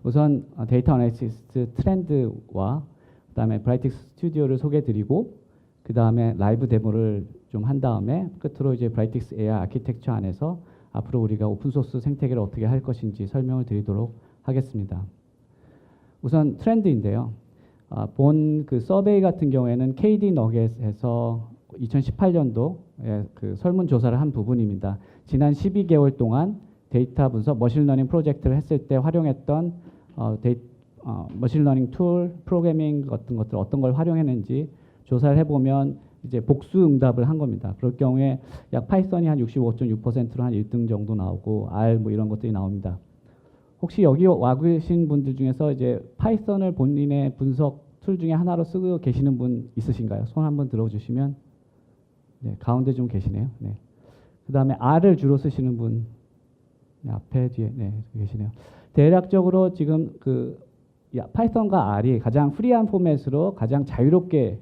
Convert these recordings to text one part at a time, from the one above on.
우선 데이터 어널리시스 트렌드와 그다음에 브라이틱스 스튜디오를 소개해드리고 그다음에 라이브 데모를 좀 한 다음에 끝으로 이제 브라이틱스 AI 아키텍처 안에서 앞으로 우리가 오픈소스 생태계를 어떻게 할 것인지 설명을 드리도록 하겠습니다. 우선 트렌드인데요. 본 그 서베이 같은 경우에는 KD 너겟에서 2018년도에 그 설문조사를 한 부분입니다. 지난 12개월 동안 데이터 분석, 머신러닝 프로젝트를 했을 때 활용했던 머신러닝 툴, 프로그래밍 같은 것들 어떤 걸 활용했는지 조사를 해보면 이제 복수 응답을 한 겁니다. 그럴 경우에 약 파이썬이 한 65.6%로 한 1등 정도 나오고 R 뭐 이런 것들이 나옵니다. 혹시 여기 와 계신 분들 중에서 이제 파이썬을 본인의 분석 툴 중에 하나로 쓰고 계시는 분 있으신가요? 손 한번 들어주시면. 네, 가운데 좀 계시네요. 네. 그 다음에 R을 주로 쓰시는 분. 네, 앞에 뒤에 네, 계시네요. 대략적으로 지금 그 파이썬과 R이 가장 프리한 포맷으로 가장 자유롭게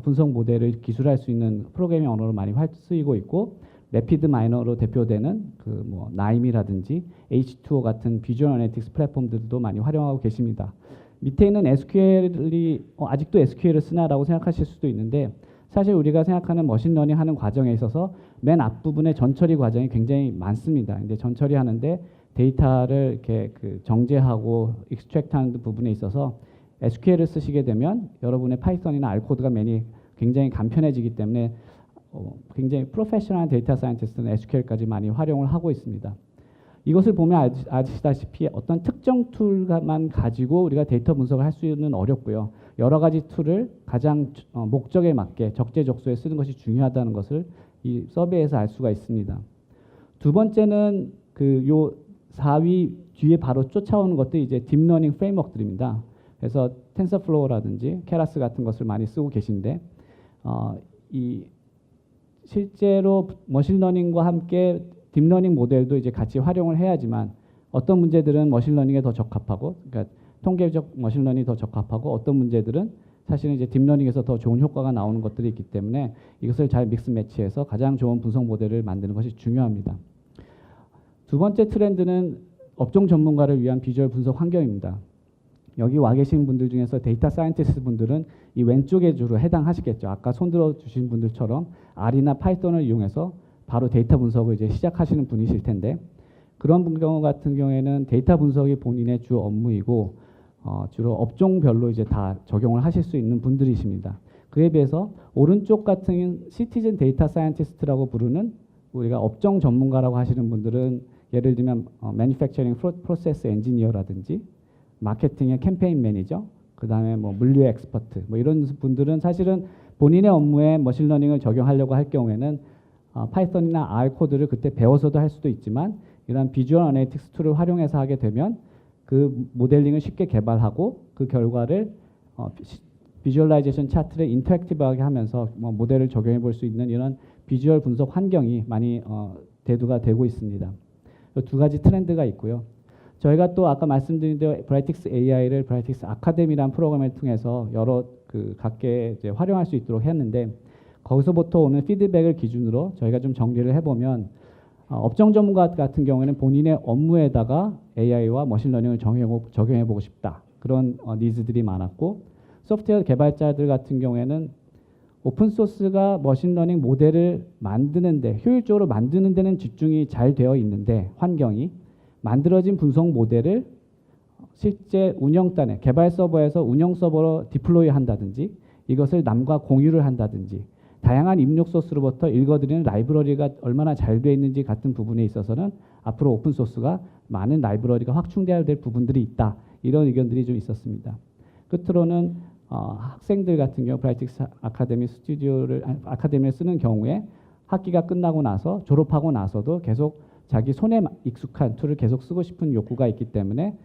분석 모델을 기술할 수 있는 프로그래밍 언어로 많이 쓰이고 있고, 래피드 마이너로 대표되는 그 뭐 나임이라든지 H2O 같은 비주얼 애널리틱스 플랫폼들도 많이 활용하고 계십니다. 밑에 있는 SQL이 아직도 SQL을 쓰나라고 생각하실 수도 있는데, 사실 우리가 생각하는 머신러닝 하는 과정에 있어서 맨 앞부분에 전처리 과정이 굉장히 많습니다. 근데 전처리 하는데 데이터를 이렇게 그 정제하고 익스트랙트하는 부분에 있어서 SQL을 쓰시게 되면 여러분의 파이썬이나 R 코드가 굉장히 간편해지기 때문에 굉장히 프로페셔널한 데이터 사이언티스트는 SQL까지 많이 활용을 하고 있습니다. 이것을 보면 아시다시피 어떤 특정 툴만 가지고 우리가 데이터 분석을 할 수는 어렵고요. 여러 가지 툴을 가장 목적에 맞게 적재적소에 쓰는 것이 중요하다는 것을 이 서베이에서 알 수가 있습니다. 두 번째는 그 요 4위 뒤에 바로 쫓아오는 것들이 이제 딥러닝 프레임워크들입니다. 그래서 텐서플로우라든지 케라스 같은 것을 많이 쓰고 계신데 이 실제로 머신러닝과 함께 딥러닝 모델도 이제 같이 활용을 해야지만 어떤 문제들은 머신러닝에 더 적합하고, 그러니까 통계적 머신러닝이 더 적합하고, 어떤 문제들은 사실은 이제 딥러닝에서 더 좋은 효과가 나오는 것들이 있기 때문에 이것을 잘 믹스 매치해서 가장 좋은 분석 모델을 만드는 것이 중요합니다. 두 번째 트렌드는 업종 전문가를 위한 비주얼 분석 환경입니다. 여기 와 계신 분들 중에서 데이터 사이언티스트 분들은 이 왼쪽에 주로 해당하시겠죠. 아까 손들어 주신 분들처럼 R이나 파이썬을 이용해서 바로 데이터 분석을 이제 시작하시는 분이실 텐데, 그런 경우 같은 경우에는 데이터 분석이 본인의 주 업무이고 주로 업종별로 이제 다 적용을 하실 수 있는 분들이십니다. 그에 비해서 오른쪽 같은 시티즌 데이터 사이언티스트라고 부르는 우리가 업종 전문가라고 하시는 분들은 예를 들면 매니팩처링 프로세스 엔지니어라든지 마케팅의 캠페인 매니저, 그 다음에 뭐 물류의 엑스퍼트, 뭐 이런 분들은 사실은 본인의 업무에 머신러닝을 적용하려고 할 경우에는 파이썬이나 R 코드를 그때 배워서도 할 수도 있지만 이런 비주얼 애널리틱스 툴을 활용해서 하게 되면 그 모델링을 쉽게 개발하고 그 결과를 비주얼라이제이션 차트를 인터랙티브하게 하면서 뭐 모델을 적용해 볼 수 있는 이런 비주얼 분석 환경이 많이 대두가 되고 있습니다. 두 가지 트렌드가 있고요. 저희가 또 아까 말씀드린 대로 브라이틱스 AI를 브라이틱스 아카데미라는 프로그램을 통해서 여러 그 각계 이제 활용할 수 있도록 했는데, 거기서부터 오는 피드백을 기준으로 저희가 좀 정리를 해보면 업종 전문가 같은 경우에는 본인의 업무에다가 AI와 머신러닝을 적용해보고 싶다. 그런 니즈들이 많았고, 소프트웨어 개발자들 같은 경우에는 오픈소스가 머신러닝 모델을 만드는데 효율적으로 만드는 데는 집중이 잘 되어 있는데 환경이 만들어진 분석 모델을 실제 운영단에 개발 서버에서 운영 서버로 디플로이 한다든지 이것을 남과 공유를 한다든지 다양한 입력 소스로부터 읽어드리는 라이브러리가 얼마나 잘 되어 있는지 같은 부분에 있어서는 앞으로 오픈소스가 많은 라이브러리가 확충되어야 될 부분들이 있다. 이런 의견들이 좀 있었습니다. 끝으로는 학생들 같은 경우 브라이틱스 아카데미를 쓰는 경우에 학기가 끝나고 나서 졸업하고 나서도 계속 자기 손에 익숙한 툴을 계속 쓰고 싶은 욕구가 있기 때문에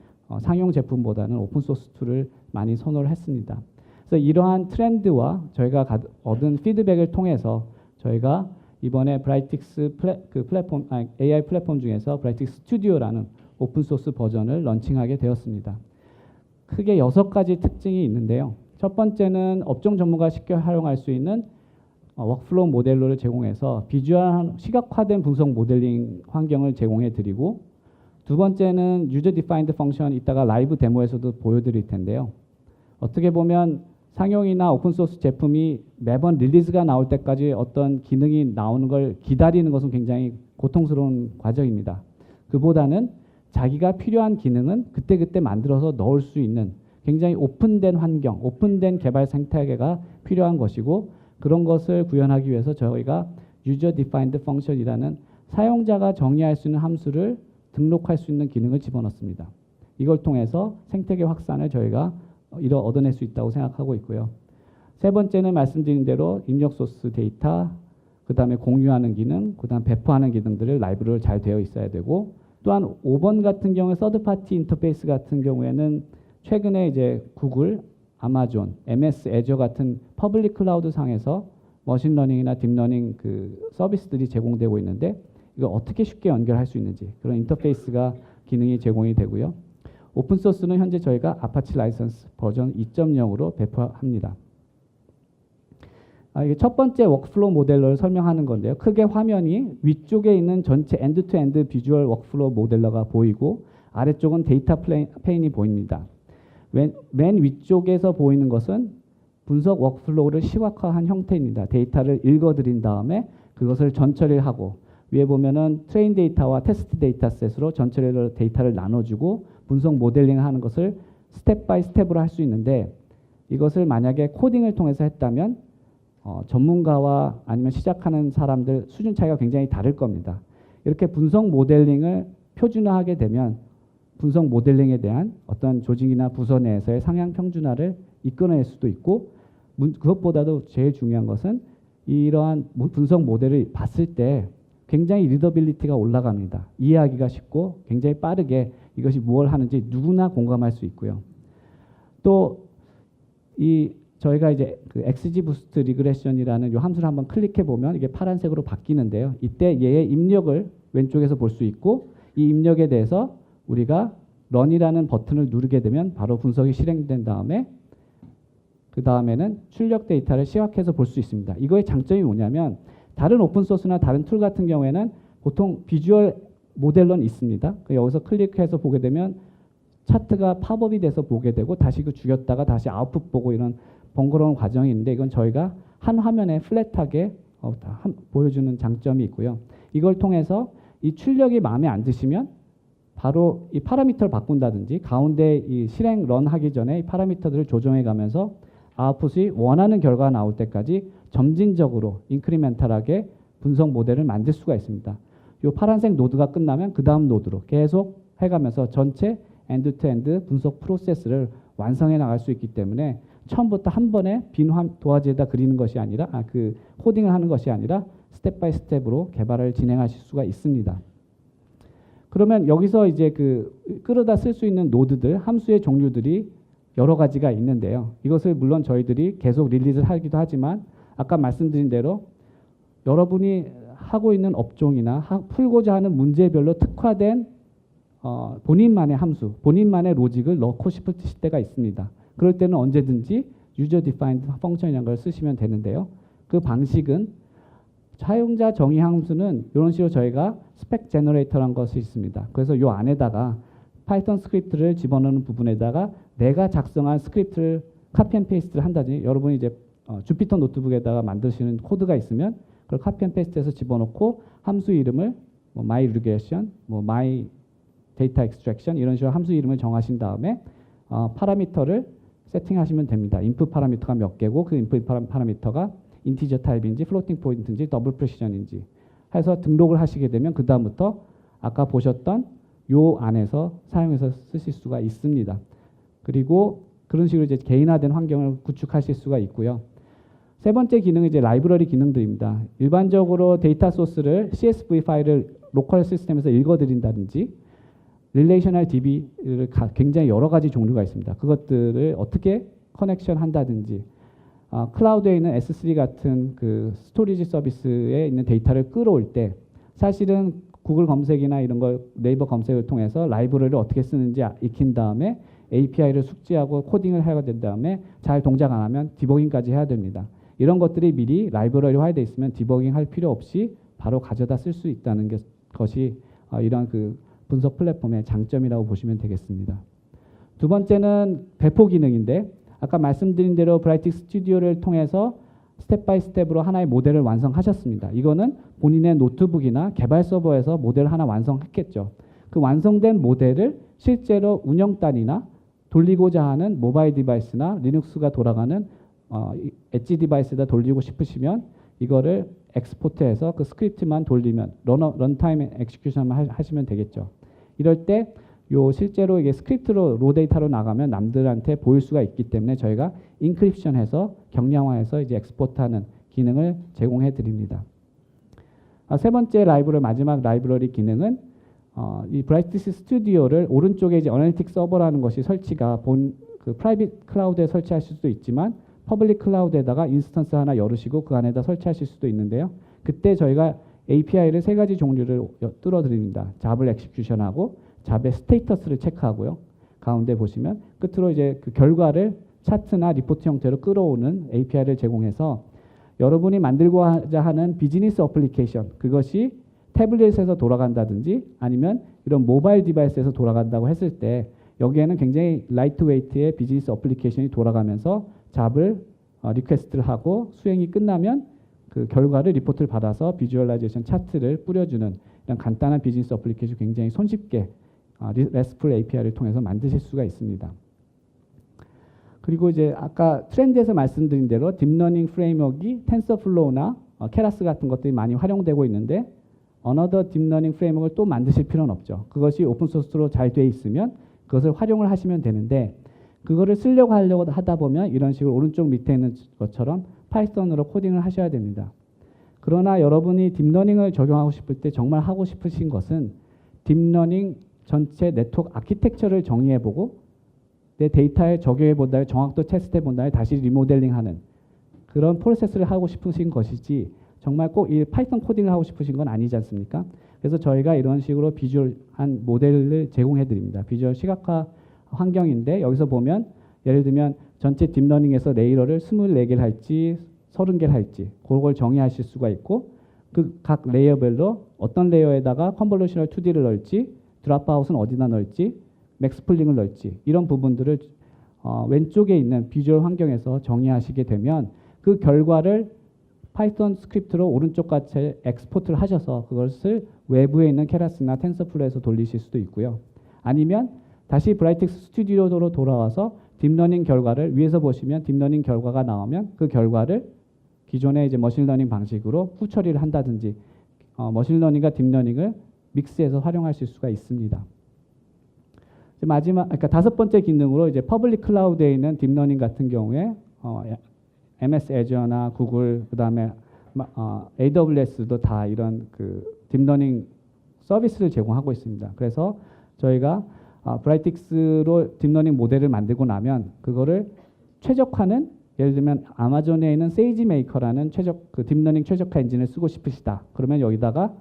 상용 제품보다는 오픈소스 툴을 많이 선호를 했습니다. 그래서 이러한 트렌드와 저희가 얻은 피드백을 통해서 저희가 이번에 브라이틱스 AI 플랫폼 중에서 브라이틱스 스튜디오라는 오픈소스 버전을 런칭하게 되었습니다. 크게 6가지 특징이 있는데요. 첫 번째는 업종 전문가가 쉽게 활용할 수 있는 워크플로우 모델로를 제공해서 비주얼 시각화된 분석 모델링 환경을 제공해 드리고, 두 번째는 User Defined Function, 이따가 라이브 데모에서도 보여드릴 텐데요. 어떻게 보면 상용이나 오픈소스 제품이 매번 릴리즈가 나올 때까지 어떤 기능이 나오는 걸 기다리는 것은 굉장히 고통스러운 과정입니다. 그보다는 자기가 필요한 기능은 그때그때 만들어서 넣을 수 있는 굉장히 오픈된 환경, 오픈된 개발 생태계가 필요한 것이고, 그런 것을 구현하기 위해서 저희가 User Defined Function이라는 사용자가 정의할 수 있는 함수를 등록할 수 있는 기능을 집어넣습니다. 이걸 통해서 생태계 확산을 저희가 얻어낼 수 있다고 생각하고 있고요. 세 번째는 말씀드린 대로 입력 소스 데이터, 그 다음에 공유하는 기능, 그 다음 배포하는 기능들을 라이브러리로 잘 되어 있어야 되고, 또한 5번 같은 경우에 서드파티 인터페이스 같은 경우에는 최근에 이제 구글, 아마존, MS 애저 같은 퍼블릭 클라우드 상에서 머신러닝이나 딥러닝 그 서비스들이 제공되고 있는데, 이걸 어떻게 쉽게 연결할 수 있는지 그런 인터페이스가 기능이 제공이 되고요. 오픈소스는 현재 저희가 아파치 라이선스 버전 2.0으로 배포합니다. 이게 첫 번째 워크플로우 모델러를 설명하는 건데요. 크게 화면이 위쪽에 있는 전체 엔드-투-엔드 비주얼 워크플로우 모델러가 보이고, 아래쪽은 데이터 페인이 보입니다. 맨 위쪽에서 보이는 것은 분석 워크플로우를 시각화한 형태입니다. 데이터를 읽어드린 다음에 그것을 전처리를 하고, 위에 보면은 트레인 데이터와 테스트 데이터셋으로 전처리를 데이터를 나눠주고 분석 모델링을 하는 것을 스텝 바이 스텝으로 할 수 있는데, 이것을 만약에 코딩을 통해서 했다면 전문가와 아니면 시작하는 사람들 수준 차이가 굉장히 다를 겁니다. 이렇게 분석 모델링을 표준화하게 되면 분석 모델링에 대한 어떤 조직이나 부서 내에서의 상향 평준화를 이끌어낼 수도 있고, 그것보다도 제일 중요한 것은 이러한 분석 모델을 봤을 때 굉장히 리더빌리티가 올라갑니다. 이해하기가 쉽고 굉장히 빠르게 이것이 무엇을 하는지 누구나 공감할 수 있고요. 또 저희가 이제 그 XG 부스트 리그레션이라는 이 함수를 한번 클릭해 보면 이게 파란색으로 바뀌는데요. 이때 얘의 입력을 왼쪽에서 볼 수 있고, 이 입력에 대해서 우리가 런이라는 버튼을 누르게 되면 바로 분석이 실행된 다음에 그 다음에는 출력 데이터를 시각해서 볼 수 있습니다. 이거의 장점이 뭐냐면, 다른 오픈소스나 다른 툴 같은 경우에는 보통 비주얼 모델러는 있습니다. 여기서 클릭해서 보게 되면 차트가 팝업이 돼서 보게 되고, 다시 그 죽였다가 다시 아웃풋 보고 이런 번거로운 과정이 있는데, 이건 저희가 한 화면에 플랫하게 보여주는 장점이 있고요. 이걸 통해서 이 출력이 마음에 안 드시면 바로 이 파라미터를 바꾼다든지, 가운데 이 실행 런 하기 전에 이 파라미터들을 조정해 가면서 아웃풋이 원하는 결과가 나올 때까지 점진적으로 인크리멘탈하게 분석 모델을 만들 수가 있습니다. 이 파란색 노드가 끝나면 그 다음 노드로 계속 해가면서 전체 엔드-투-엔드 분석 프로세스를 완성해 나갈 수 있기 때문에, 처음부터 한 번에 빈 도화지에다 그리는 것이 아니라 그 코딩을 하는 것이 아니라 스텝 바이 스텝으로 개발을 진행하실 수가 있습니다. 그러면 여기서 이제 끌어다 쓸 수 있는 노드들, 함수의 종류들이 여러 가지가 있는데요. 이것을 물론 저희들이 계속 릴리즈를 하기도 하지만, 아까 말씀드린 대로 여러분이 하고 있는 업종이나 풀고자 하는 문제별로 특화된 본인만의 함수, 본인만의 로직을 넣고 싶을 때가 있습니다. 그럴 때는 언제든지 User Defined Function이라는 걸 쓰시면 되는데요. 그 방식은 사용자 정의 함수는 이런 식으로 저희가 스펙 제너레이터라는 것이 있습니다. 그래서 이 안에다가 파이썬 스크립트를 집어넣는 부분에다가 내가 작성한 스크립트를 카피 앤 페이스트를 한다든지, 여러분이 이제 주피터 노트북에다가 만드시는 코드가 있으면 그걸 카피 앤 페이스트해서 집어넣고 함수 이름을 my regression, my data extraction 이런 식으로 함수 이름을 정하신 다음에 파라미터를 세팅하시면 됩니다. 인풋 파라미터가 몇 개고, 그 인풋 파라미터가 인티저 타입인지 플로팅 포인트인지 더블 프레시전인지 해서 등록을 하시게 되면 그 다음부터 아까 보셨던 요 안에서 사용해서 쓰실 수가 있습니다. 그리고 그런 식으로 이제 개인화된 환경을 구축하실 수가 있고요. 세 번째 기능은 이제 라이브러리 기능들입니다. 일반적으로 데이터 소스를 CSV 파일을 로컬 시스템에서 읽어드린다든지, 릴레이셔널 DB를 굉장히 여러 가지 종류가 있습니다. 그것들을 어떻게 커넥션 한다든지, 클라우드에 있는 S3 같은 그 스토리지 서비스에 있는 데이터를 끌어올 때 사실은 구글 검색이나 이런 걸 네이버 검색을 통해서 라이브러리를 어떻게 쓰는지 익힌 다음에 API를 숙지하고 코딩을 해야 된 다음에 잘 동작 안 하면 디버깅까지 해야 됩니다. 이런 것들이 미리 라이브러리화되어 있으면 디버깅 할 필요 없이 바로 가져다 쓸 수 있다는 것이 이런 그 분석 플랫폼의 장점이라고 보시면 되겠습니다. 두 번째는 배포 기능인데 아까 말씀드린 대로 브라이틱스 스튜디오를 통해서 스텝 바이 스텝으로 하나의 모델을 완성하셨습니다. 이거는 본인의 노트북이나 개발 서버에서 모델 하나 완성했겠죠. 그 완성된 모델을 실제로 운영단이나 돌리고자 하는 모바일 디바이스나 리눅스가 돌아가는 엣지 디바이스에다 돌리고 싶으시면 이거를 엑스포트해서 그 스크립트만 돌리면 런타임 엑시큐션만 하시면 되겠죠. 이럴 때 실제로 이게 스크립트로 로 데이터로 나가면 남들한테 보일 수가 있기 때문에 저희가 인크립션해서 경량화해서 이제 엑스포트하는 기능을 제공해 드립니다. 세 번째 마지막 라이브러리 기능은 이 브라이틱스 스튜디오를 오른쪽에 이제 어널리틱 서버라는 것이 설치가 그 프라이빗 클라우드에 설치하실 수도 있지만 퍼블릭 클라우드에다가 인스턴스 하나 열으시고 그 안에다 설치하실 수도 있는데요. 그때 저희가 API를 세 가지 종류를 뚫어 드립니다. 잡을 엑시큐션하고 잡의 스테이터스를 체크하고요. 가운데 보시면 끝으로 이제 그 결과를 차트나 리포트 형태로 끌어오는 API를 제공해서 여러분이 만들고자 하는 비즈니스 어플리케이션 그것이 태블릿에서 돌아간다든지 아니면 이런 모바일 디바이스에서 돌아간다고 했을 때 여기에는 굉장히 라이트웨이트의 비즈니스 어플리케이션이 돌아가면서 잡을 리퀘스트를 하고 수행이 끝나면 그 결과를 리포트를 받아서 비주얼라이제이션 차트를 뿌려주는 이런 간단한 비즈니스 어플리케이션 굉장히 손쉽게 RESTful API를 통해서 만드실 수가 있습니다. 그리고 이제 아까 트렌드에서 말씀드린 대로 딥러닝 프레임워크이 텐서플로우나 케라스 같은 것들이 많이 활용되고 있는데 어너더 딥러닝 프레임워크를 또 만드실 필요는 없죠. 그것이 오픈소스로 잘 돼 있으면 그것을 활용을 하시면 되는데 그거를 쓰려고 하다 보면 이런 식으로 오른쪽 밑에 있는 것처럼 파이썬으로 코딩을 하셔야 됩니다. 그러나 여러분이 딥러닝을 적용하고 싶을 때 정말 하고 싶으신 것은 딥러닝 전체 네트워크 아키텍처를 정의해보고 내 데이터에 적용해본 다음에 정확도 테스트해본 다음에 다시 리모델링하는 그런 프로세스를 하고 싶으신 것이지 정말 꼭 이 파이썬 코딩을 하고 싶으신 건 아니지 않습니까? 그래서 저희가 이런 식으로 비주얼한 모델을 제공해 드립니다. 비주얼 시각화 환경인데 여기서 보면 예를 들면 전체 딥러닝에서 레이어를 24개를 할지 30개를 할지 그걸 정의하실 수가 있고 그 각 레이어별로 어떤 레이어에다가 컨볼루셔널 2D를 넣을지 드랍아웃은 어디다 넣을지 맥스플링을 넣을지 이런 부분들을 왼쪽에 있는 비주얼 환경에서 정의하시게 되면 그 결과를 파이썬 스크립트로 오른쪽 같이 엑스포트를 하셔서 그것을 외부에 있는 케라스나 텐서플로우에서 돌리실 수도 있고요. 아니면 다시 브라이틱스 스튜디오로 돌아와서 딥러닝 결과를 위에서 보시면 딥러닝 결과가 나오면 그 결과를 기존의 이제 머신러닝 방식으로 후처리를 한다든지 머신러닝과 딥러닝을 믹스해서 활용하실 수가 있습니다. 마지막, 그러니까 다섯 번째 기능으로 이제 퍼블릭 클라우드에 있는 딥러닝 같은 경우에 MS 애저나 구글 그다음에 AWS도 다 이런 그 딥러닝 서비스를 제공하고 있습니다. 그래서 저희가 브라이틱스로 딥러닝 모델을 만들고 나면 그거를 최적화는 예를 들면 아마존에 있는 세이지 메이커라는 그 딥러닝 최적화 엔진을 쓰고 싶으시다. 그러면 여기다가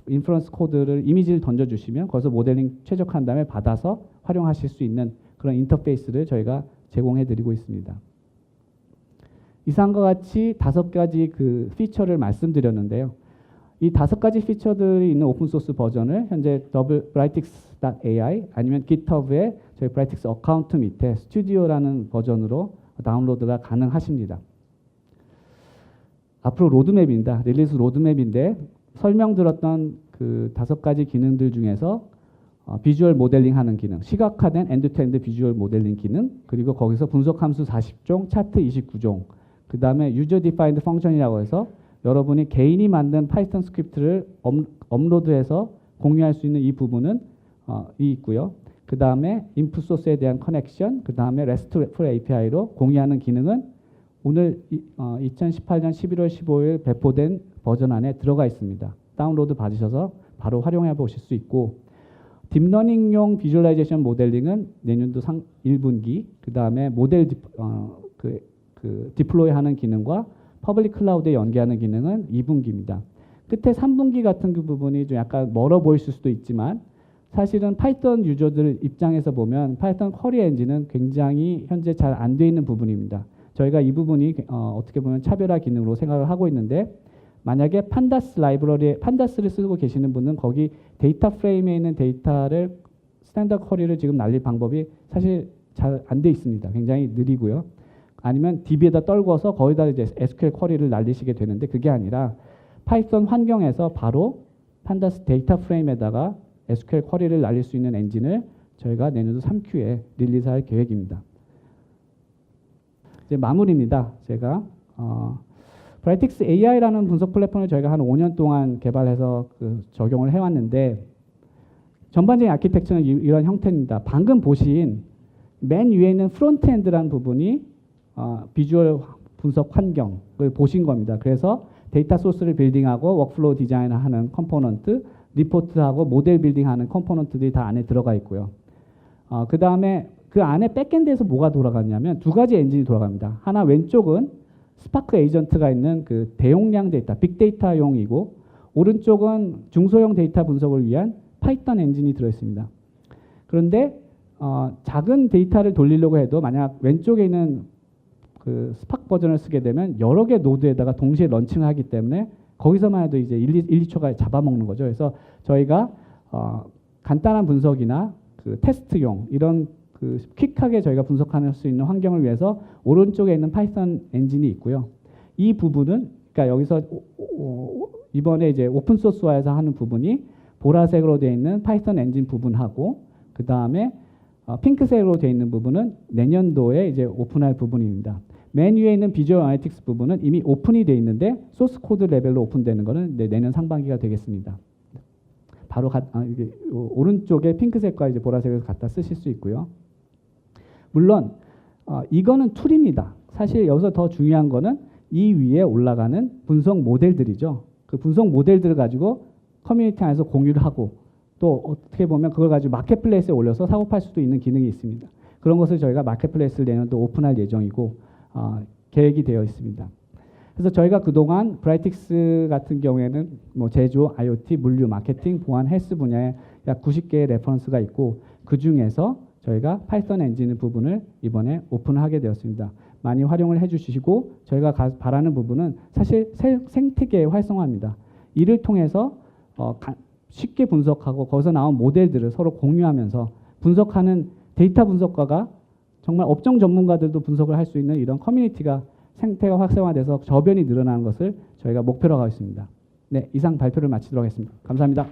인퍼런스 코드를 이미지를 던져주시면 거기서 모델링 최적화한 다음에 받아서 활용하실 수 있는 그런 인터페이스를 저희가 제공해드리고 있습니다. 이상과 같이 5가지 그 피처를 말씀드렸는데요. 이 5가지 피처들이 있는 오픈소스 버전을 현재 brightix.ai 아니면 GitHub의 저희 브라이틱스 어카운트 밑에 스튜디오라는 버전으로 다운로드가 가능하십니다. 앞으로 로드맵입니다. 릴리스 로드맵인데 설명드렸던 그 5가지 기능들 중에서 비주얼 모델링 하는 기능, 시각화된 엔드투엔드 비주얼 모델링 기능, 그리고 거기서 분석 함수 40종, 차트 29종, 그 다음에 유저 디파인드 펑션이라고 해서 여러분이 개인이 만든 파이썬 스크립트를 업로드해서 공유할 수 있는 이 부분은 있고요. 그 다음에 인풋 소스에 대한 커넥션, 그 다음에 RESTful API로 공유하는 기능은 오늘 2018년 11월 15일 배포된 버전 안에 들어가 있습니다. 다운로드 받으셔서 바로 활용해 보실 수 있고 딥러닝용 비주얼라이제이션 모델링은 내년도 1분기, 그 다음에 모델 디플로이 하는 기능과 퍼블릭 클라우드에 연계하는 기능은 2분기입니다. 끝에 3분기 같은 그 부분이 좀 약간 멀어 보이실 수도 있지만 사실은 파이썬 유저들 입장에서 보면 파이썬 쿼리 엔진은 굉장히 현재 잘 안 돼 있는 부분입니다. 저희가 이 부분이 어떻게 보면 차별화 기능으로 생각을 하고 있는데 만약에 판다스 라이브러리에 판다스를 쓰고 계시는 분은 거기 데이터 프레임에 있는 데이터를 스탠더드 쿼리를 지금 날릴 방법이 사실 잘 안 돼 있습니다. 굉장히 느리고요. 아니면 DB에다 떨궈서 거기다 이제 SQL 쿼리를 날리시게 되는데 그게 아니라 파이썬 환경에서 바로 판다스 데이터 프레임에다가 SQL 쿼리를 날릴 수 있는 엔진을 저희가 내년도 3Q에 릴리즈할 계획입니다. 이제 마무리입니다. 제가 브라이틱스 AI라는 분석 플랫폼을 저희가 한 5년 동안 개발해서 적용을 해왔는데 전반적인 아키텍처는 이런 형태입니다. 방금 보신 맨 위에 있는 프론트엔드라는 부분이 비주얼 분석 환경을 보신 겁니다. 그래서 데이터 소스를 빌딩하고 워크플로우 디자인하는 컴포넌트, 리포트하고 모델 빌딩하는 컴포넌트들이 다 안에 들어가 있고요. 그 다음에 그 안에 백엔드에서 뭐가 돌아가냐면 두 가지 엔진이 돌아갑니다. 하나 왼쪽은 스파크 에이전트가 있는 그 대용량 데이터, 빅데이터용이고 오른쪽은 중소형 데이터 분석을 위한 파이썬 엔진이 들어있습니다. 그런데 작은 데이터를 돌리려고 해도 만약 왼쪽에 있는 그 스파크 버전을 쓰게 되면 여러 개 노드에다가 동시에 런칭을 하기 때문에 거기서만 해도 이제 2초가 잡아먹는 거죠. 그래서 저희가 간단한 분석이나 그 테스트용 이런 그 퀵하게 저희가 분석할 수 있는 환경을 위해서 오른쪽에 있는 파이썬 엔진이 있고요. 이 부분은 그러니까 여기서 이번에 이제 오픈 소스화해서 하는 부분이 보라색으로 되어 있는 파이썬 엔진 부분하고 그 다음에 핑크색으로 되어 있는 부분은 내년도에 이제 오픈할 부분입니다. 맨 위에 있는 비주얼 아나리틱스 부분은 이미 오픈이 되어 있는데 소스 코드 레벨로 오픈되는 것은 내년 상반기가 되겠습니다. 바로 이게 오른쪽에 핑크색과 이제 보라색을 갖다 쓰실 수 있고요. 물론 이거는 툴입니다. 사실 여기서 더 중요한 거는 이 위에 올라가는 분석 모델들이죠. 그 분석 모델들을 가지고 커뮤니티 안에서 공유를 하고 또 어떻게 보면 그걸 가지고 마켓플레이스에 올려서 사고 팔 수도 있는 기능이 있습니다. 그런 것을 저희가 마켓플레이스를 내년도 오픈할 예정이고 계획이 되어 있습니다. 그래서 저희가 그동안 브라이틱스 같은 경우에는 뭐 제조, IoT, 물류, 마케팅, 보안, 헬스 분야에 약 90개의 레퍼런스가 있고 그 중에서 저희가 파이썬 엔진 부분을 이번에 오픈하게 되었습니다. 많이 활용을 해주시고 저희가 바라는 부분은 사실 생태계의 활성화입니다. 이를 통해서 쉽게 분석하고 거기서 나온 모델들을 서로 공유하면서 분석하는 데이터 분석가가 정말 업종 전문가들도 분석을 할 수 있는 이런 커뮤니티가 생태가 활성화돼서 저변이 늘어나는 것을 저희가 목표로 하고 있습니다. 네, 이상 발표를 마치도록 하겠습니다. 감사합니다.